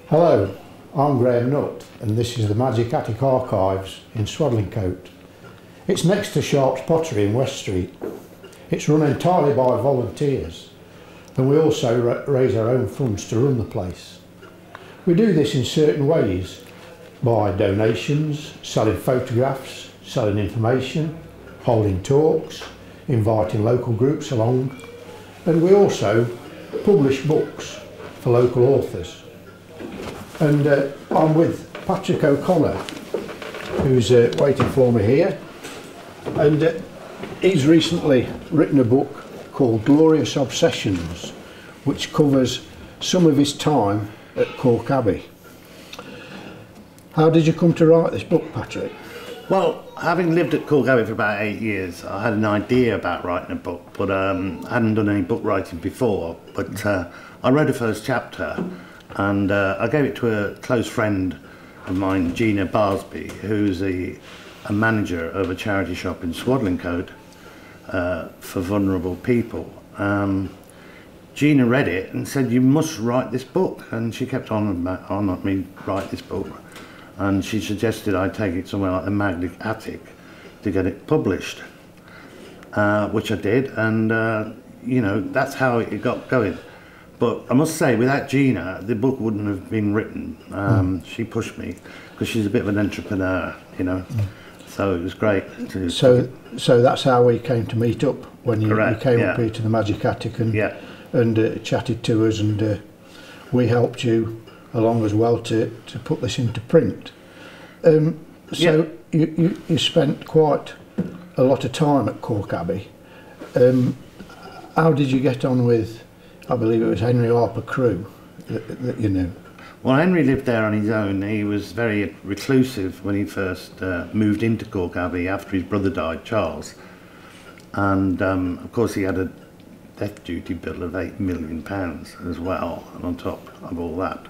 Hello, I'm Graham Nutt and this is the Magic Attic Archives in Swadlincote. It's next to Sharp's Pottery in West Street. It's run entirely by volunteers and we also raise our own funds to run the place. We do this in certain ways, by donations, selling photographs, selling information, holding talks, inviting local groups along, and we also publish books for local authors. And I'm with Patrick O'Connor, who's waiting for me here, and he's recently written a book called Glorious Obsessions, which covers some of his time at Calke Abbey. How did you come to write this book, Patrick? Well, having lived at Calke Abbey for about 8 years, I had an idea about writing a book, but I hadn't done any book writing before. But I wrote a first chapter, and I gave it to a close friend of mine, Gina Barsby, who's a manager of a charity shop in Swadlincote for vulnerable people. Gina read it and said, "You must write this book," and she kept on me write this book. And she suggested I take it somewhere like the Magic Attic to get it published, which I did, and you know, that's how it got going. But I must say, without Gina, the book wouldn't have been written. She pushed me, because she's a bit of an entrepreneur, you know, so it was great. So that's how we came to meet up, when you came up here to the Magic Attic and, chatted to us, and we helped you along as well to put this into print. You spent quite a lot of time at Calke Abbey. How did you get on with, I believe it was Henry Harper-Crew that you knew? Well, Henry lived there on his own. He was very reclusive when he first moved into Calke Abbey after his brother died, Charles. And of course he had a death duty bill of £8 million as well, and on top of all that.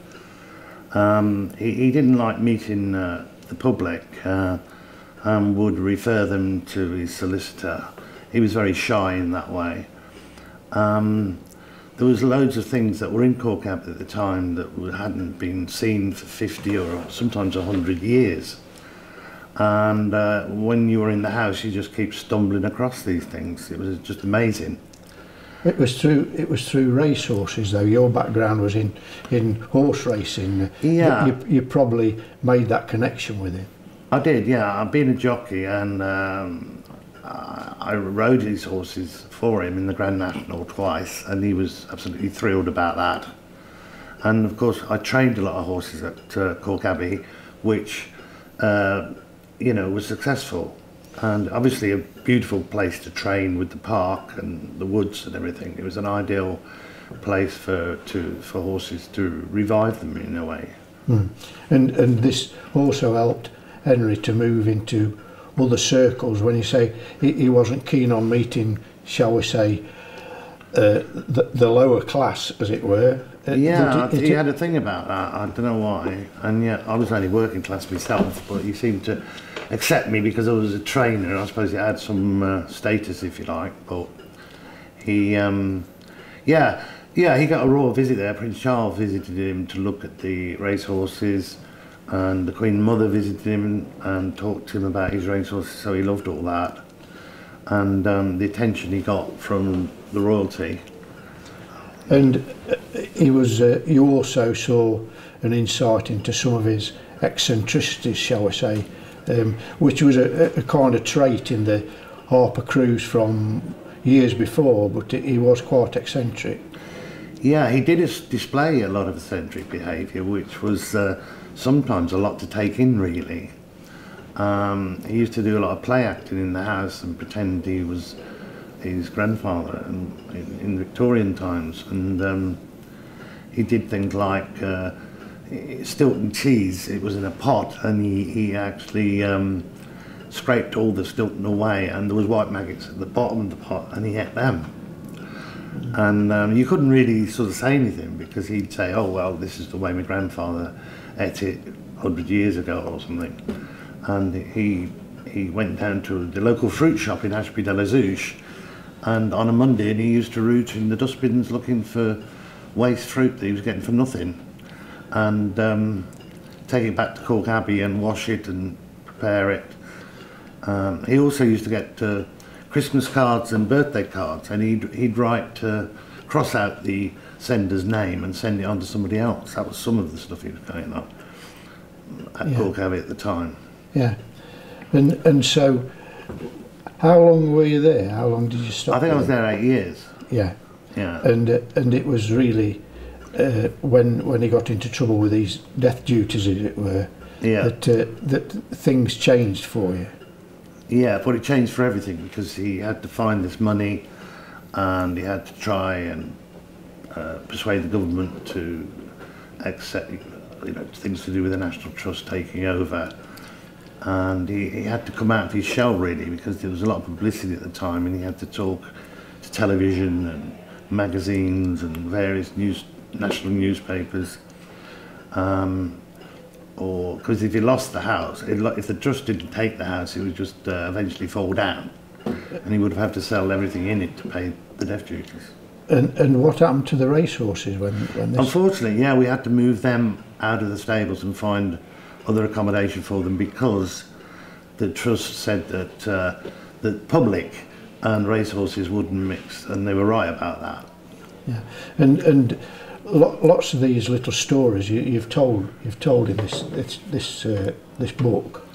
He didn't like meeting the public and would refer them to his solicitor. He was very shy in that way. There was loads of things that were in Calke Abbey at the time that hadn't been seen for 50 or sometimes 100 years. And when you were in the house, you just keep stumbling across these things. It was just amazing. It was through racehorses, though. Your background was in horse racing. Yeah. You probably made that connection with it. I did, yeah. I've been a jockey, and I rode his horses for him in the Grand National twice, and he was absolutely thrilled about that. And of course, I trained a lot of horses at Calke Abbey, which you know, was successful. And obviously a beautiful place to train with the park and the woods and everything. It was an ideal place for horses to revive them in a way. And this also helped Henry to move into other circles. When you say he wasn't keen on meeting, shall we say, the lower class, as it were. Yeah, he had a thing about that. I don't know why. And yet I was only working class myself, but he seemed to accept me because I was a trainer. I suppose it had some status, if you like. But he, he got a royal visit there. Prince Charles visited him to look at the racehorses, and the Queen Mother visited him and talked to him about his racehorses. So he loved all that, and the attention he got from the royalty. And he was. You also saw an insight into some of his eccentricities, shall we say, which was a kind of trait in the Harper-Crews from years before, but he was quite eccentric. Yeah, he did display a lot of eccentric behaviour, which was sometimes a lot to take in, really. He used to do a lot of play acting in the house and pretend he was his grandfather in Victorian times, and he did things like Stilton cheese. It was in a pot, and he actually scraped all the Stilton away, and there was white maggots at the bottom of the pot, and he ate them. And you couldn't really sort of say anything, because he'd say, "Oh well, this is the way my grandfather ate it 100 years ago or something." And he went down to the local fruit shop in Ashby de la Zouche, and on a Monday, and he used to root in the dustbins looking for waste fruit that he was getting for nothing. and take it back to Calke Abbey and wash it and prepare it. He also used to get Christmas cards and birthday cards, and he'd write, cross out the sender's name and send it on to somebody else. That was some of the stuff he was going on at Calke Abbey at the time. Yeah. And so, how long were you there? How long did you stop? I think I was there 8 years. Yeah. Yeah. And it was really when he got into trouble with these death duties, as it were, that things changed for you. Yeah, but it changed for everything, because he had to find this money, and he had to try and persuade the government to accept, things to do with the National Trust taking over. And he had to come out of his shell, really, because there was a lot of publicity at the time, and he had to talk to television and magazines and various national newspapers. Or because if he lost the house, if the trust didn't take the house, it would just eventually fall down, and he would have had to sell everything in it to pay the death duties. And what happened to the racehorses when this? Unfortunately, yeah, we had to move them out of the stables and find other accommodation for them, because the trust said that the public and racehorses wouldn't mix, and they were right about that. Yeah, and lots of these little stories you've told in this book.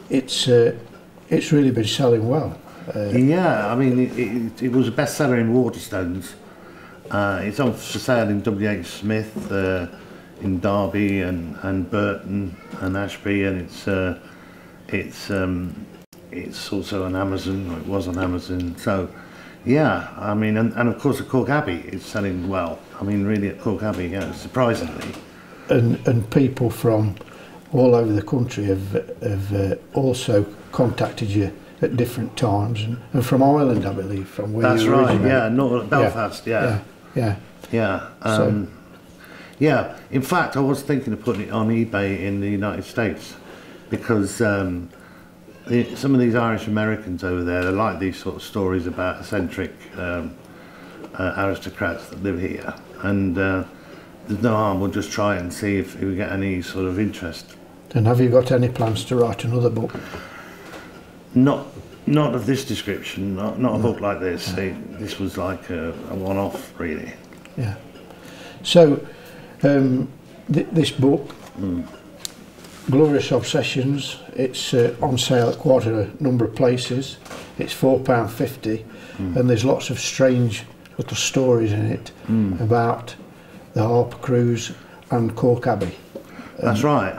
It's really been selling well. Yeah, I mean, it was a bestseller in Waterstones. It's on for sale in W.H. Smith, in Derby and Burton and Ashby, and it's also on Amazon, or it was on Amazon. So, yeah, I mean, and of course at Calke Abbey it's selling well. I mean, really at Calke Abbey, yeah, surprisingly. And people from all over the country have also contacted you at different times, and from Ireland, I believe, from where That's you right, originate. yeah, not Belfast, yeah. Yeah, in fact, I was thinking of putting it on eBay in the United States, because some of these Irish Americans over there, they like these sort of stories about eccentric aristocrats that live here, and there's no harm, we'll just try and see if we get any sort of interest. And have you got any plans to write another book? Not of this description, not a book like this. This was like a one-off, really. Yeah. So, this book, Glorious Obsessions, it's on sale at quite a number of places. It's £4.50, and there's lots of strange little stories in it about the Harper-Crews and Calke Abbey. That's right.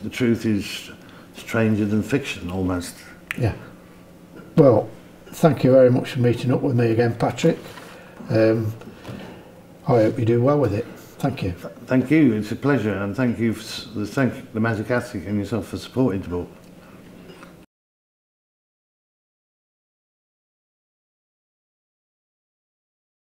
The truth is stranger than fiction, almost. Yeah. Well, thank you very much for meeting up with me again, Patrick. I hope you do well with it. Thank you. Thank you. It's a pleasure, and thank you, thank the Magic Attic and yourself for supporting the book.